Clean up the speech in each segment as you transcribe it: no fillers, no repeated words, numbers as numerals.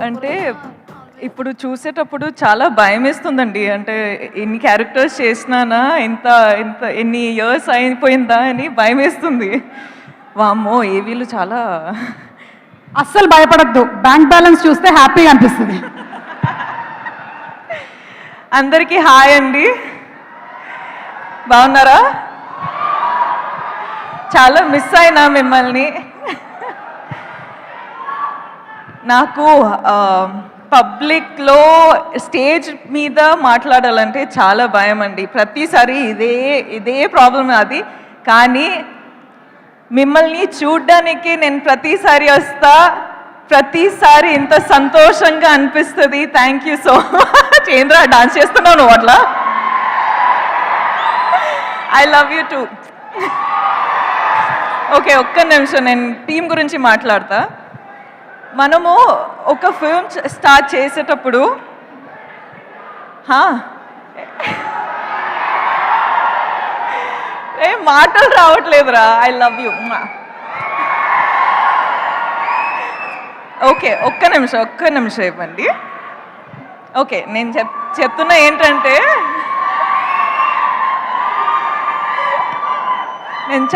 అంటే ఇప్పుడు చూసేటప్పుడు చాలా భయమేస్తుందండి. అంటే ఎన్ని క్యారెక్టర్స్ చేసినానా, ఇంత ఇంత ఎన్ని ఇయర్స్ అయిపోయిందా అని భయమేస్తుంది. వామ్మో! ఏవీలు చాలా అస్సలు భయపడద్దు, బ్యాంక్ బ్యాలెన్స్ చూస్తే హ్యాపీగా అనిపిస్తుంది. అందరికీ హాయ్ అండి. బాగున్నారా? చాలా మిస్ అయినా మిమ్మల్ని. నాకు పబ్లిక్లో స్టేజ్ మీద మాట్లాడాలంటే చాలా భయం అండి. ప్రతిసారి ఇదే ప్రాబ్లం అది. కానీ మిమ్మల్ని చూడ్డానికి నేను ప్రతిసారి వస్తా, ప్రతిసారి ఇంత సంతోషంగా అనిపిస్తుంది. Thank you so much. ఏంద్రా డాన్స్ చేస్తున్నావు నువ్వు అట్లా? I love you two. Okay, ఒక్క నిమిషం నేను టీం గురించి మాట్లాడతా. మనము ఒక ఫిల్మ్ స్టార్ట్ చేసేటప్పుడు ఏ మాటలు రావట్లేదురా. I love you. ఓకే, ఒక్క నిమిషం ఇవ్వండి. ఓకే, నేను చెప్తున్నా ఏంటంటే నేను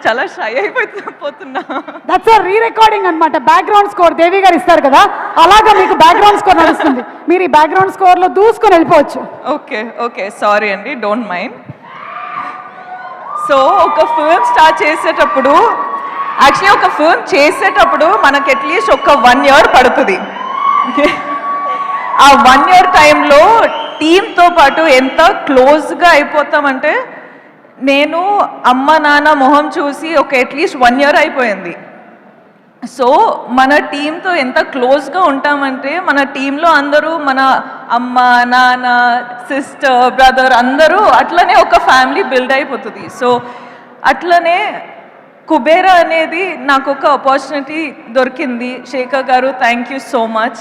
చాలా షై అయిపోతున్నా. దట్స్ రీ రికార్డింగ్ అన్నమాట. బ్యాక్గ్రౌండ్ స్కోర్ దేవి గారు ఇస్తారు కదా, అలాగా మీకు బ్యాక్గ్రౌండ్ స్కోర్ నడుస్తుంది. మీరు ఈ బ్యాక్గ్రౌండ్ స్కోర్లో దూసుకొని వెళ్ళిపోవచ్చు. ఓకే సారీ అండి, డోంట్ మైండ్. సో ఒక ఫిల్మ్ స్టార్ట్ చేసేటప్పుడు, యాక్చువల్లీ ఒక ఫిల్మ్ చేసేటప్పుడు మనకు అట్లీస్ట్ ఒక 1 year పడుతుంది. ఆ 1 year టైంలో టీంతో పాటు ఎంత క్లోజ్గా అయిపోతామంటే, నేను అమ్మ నాన్న మొహం చూసి ఒక అట్లీస్ట్ 1 year అయిపోయింది. సో మన టీంతో ఎంత క్లోజ్గా ఉంటామంటే, మన టీంలో అందరూ మన అమ్మ నాన్న సిస్టర్ బ్రదర్ అందరూ అట్లనే ఒక ఫ్యామిలీ బిల్డ్ అయిపోతుంది. సో అట్లనే కుబేరా అనేది నాకు ఒక ఆపర్చునిటీ దొరికింది. శేఖర్ గారు, థ్యాంక్ యూ సో మచ్.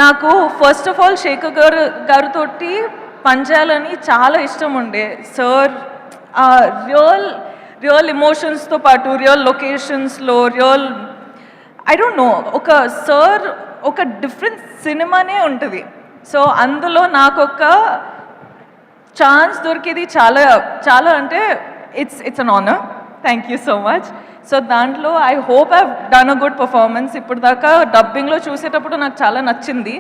నాకు ఫస్ట్ ఆఫ్ ఆల్ శేఖర్ గారితో పనిచేయాలని చాలా ఇష్టం ఉండే. సార్ రియల్ ఎమోషన్స్తో పాటు రియల్ లొకేషన్స్లో ఐ డోంట్ నో, ఒక సార్ ఒక డిఫరెంట్ సినిమానే ఉంటుంది. సో అందులో నాకు ఒక ఛాన్స్ దొరికేది చాలా అంటే it's an honour. Thank you so much. So దాంట్లో I hope I done a good performance. ఇప్పుడు దాకా డబ్బింగ్లో చూసేటప్పుడు నాకు చాలా నచ్చింది,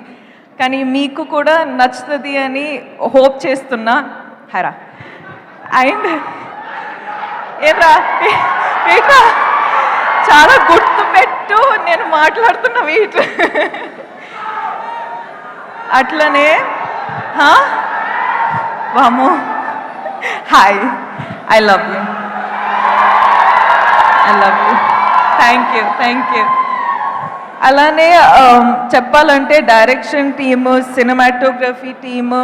కానీ మీకు కూడా నచ్చుతుంది అని హోప్ చేస్తున్నా. హరా అండ్ ఏరా చాలా గుర్తుపెట్టు, నేను మాట్లాడుతున్న వీటి అట్లనే వామో. Hi, I love you. Thank you. అలానే చెప్పాలంటే డైరెక్షన్ టీము, సినిమాటోగ్రఫీ టీము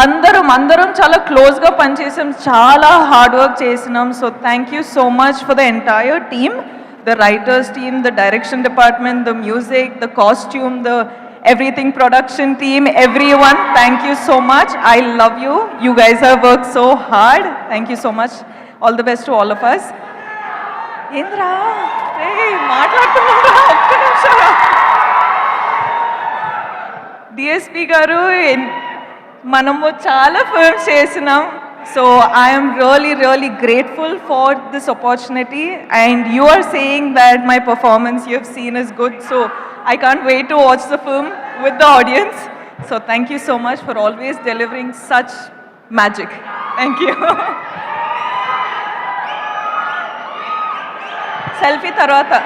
అందరం చాలా క్లోజ్గా పనిచేసాం, చాలా హార్డ్ వర్క్ చేసినాం. So thank you so much for the entire team, the writers team, the direction department, the music, the costume, the everything production team, everyone, thank you so much. I love you. You guys have worked so hard. Thank you so much. All the best to all of us. Indra, hey, మాట్లాడుతున్నారా? ఒక్క నిమిషం. DSP గారు, మనము చాలా films చేసినాం. So I am really grateful for this opportunity, and you are saying that my performance you have seen is good. So I can't wait to watch the film with the audience. So thank you so much for always delivering such magic. Thank you. Selfie tarvata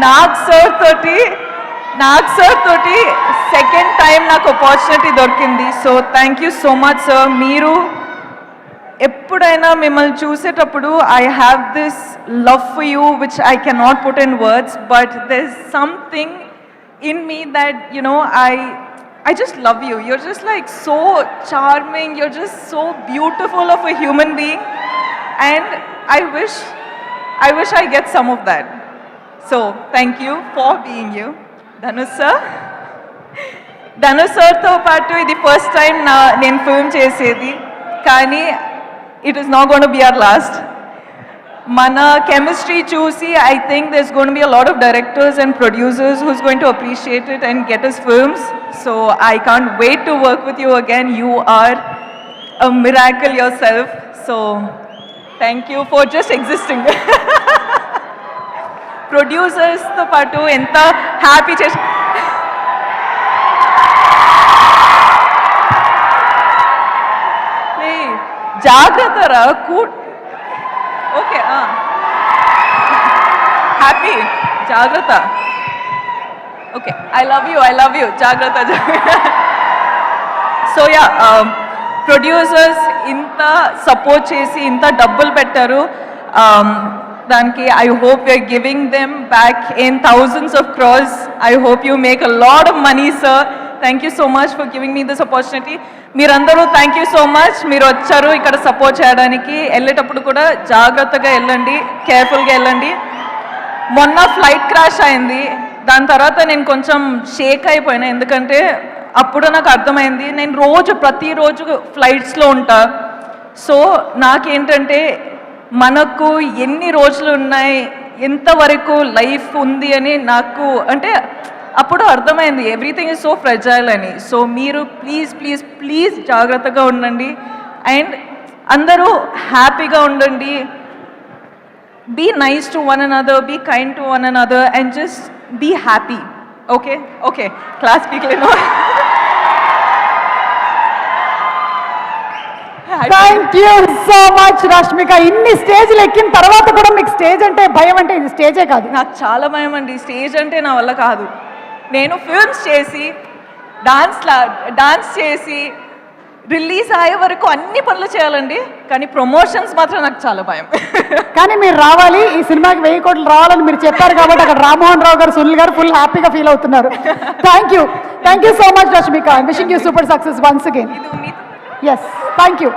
Nag sir తోటి second time నాకు opportunity దొరికింది. So thank you so much sir. మీరు ఎప్పుడైనా మిమ్మల్ని చూసేటప్పుడు I have this love for you which I cannot put in words, but there is something in me that I just love you. You're just like so charming. You're just so beautiful of a human being, and I wish I get some of that. So thank you for being you. Dhanush సార్తో పాటు ఇది first time నేను film చేసేది, కానీ it is not gonna be our last. మన chemistry చూసి I think there's going to be a lot of directors and producers who's going to appreciate it and get us films. So I can't wait to work with you again. You are a miracle yourself. So thank you for just existing. Producers తో పాటు ఎంత happy చేసి జాగ్రత్త రా okay happy జాగ్రత్త okay I love you జాగ్రత్త so yeah producers ఇంత support చేసి ఇంత డబ్బులు పెట్టారు దానికి I hope you are giving them back in thousands of crores I hope you make a lot of money sir thank you so much for giving me this opportunity మీరందరూ thank you so much మీరు వచ్చారు ఇక్కడ support చేయడానికి వెళ్ళేటప్పుడు కూడా జాగ్రత్తగా వెళ్ళండి కేర్ఫుల్గా వెళ్ళండి మొన్న ఫ్లైట్ క్రాష్ అయింది దాని తర్వాత నేను కొంచెం షేక్ అయిపోయినా ఎందుకంటే అప్పుడు నాకు అర్థమైంది నేను ప్రతిరోజు ఫ్లైట్స్లో ఉంటా సో నాకేంటంటే మనకు ఎన్ని రోజులు ఉన్నాయి ఎంతవరకు లైఫ్ ఉంది అని నాకు అంటే అప్పుడు అర్థమైంది ఎవ్రీథింగ్ ఇస్ సో ఫ్రెజైల్ అని సో మీరు ప్లీజ్ జాగ్రత్తగా ఉండండి అండ్ అందరూ హ్యాపీగా ఉండండి be nice to one another be kind to one another and just be happy okay class స్పీక్లేను thank you so much Rashmika ఇన్ని స్టేజ్లు ఎక్కిన తర్వాత కూడా మీకు స్టేజ్ అంటే భయం అంటే ఇది స్టేజే కాదు నాకు చాలా భయం అండి స్టేజ్ అంటే నా వల్ల కాదు నేను ఫిల్మ్స్ చేసి డాన్స్ చేసి రిలీజ్ అయ్యే వరకు అన్ని పనులు చేయాలండి కానీ ప్రమోషన్స్ మాత్రం నాకు చాలా భయం కానీ మీరు రావాలి ఈ సినిమాకి 1000 కోట్లు రావాలని మీరు చెప్పారు కాబట్టి అక్కడ రామ్మోహన్ రావు గారు సునీల్ గారు ఫుల్ హ్యాపీగా ఫీల్ అవుతున్నారు thank you so much Rashmika wishing you super success once again yes thank you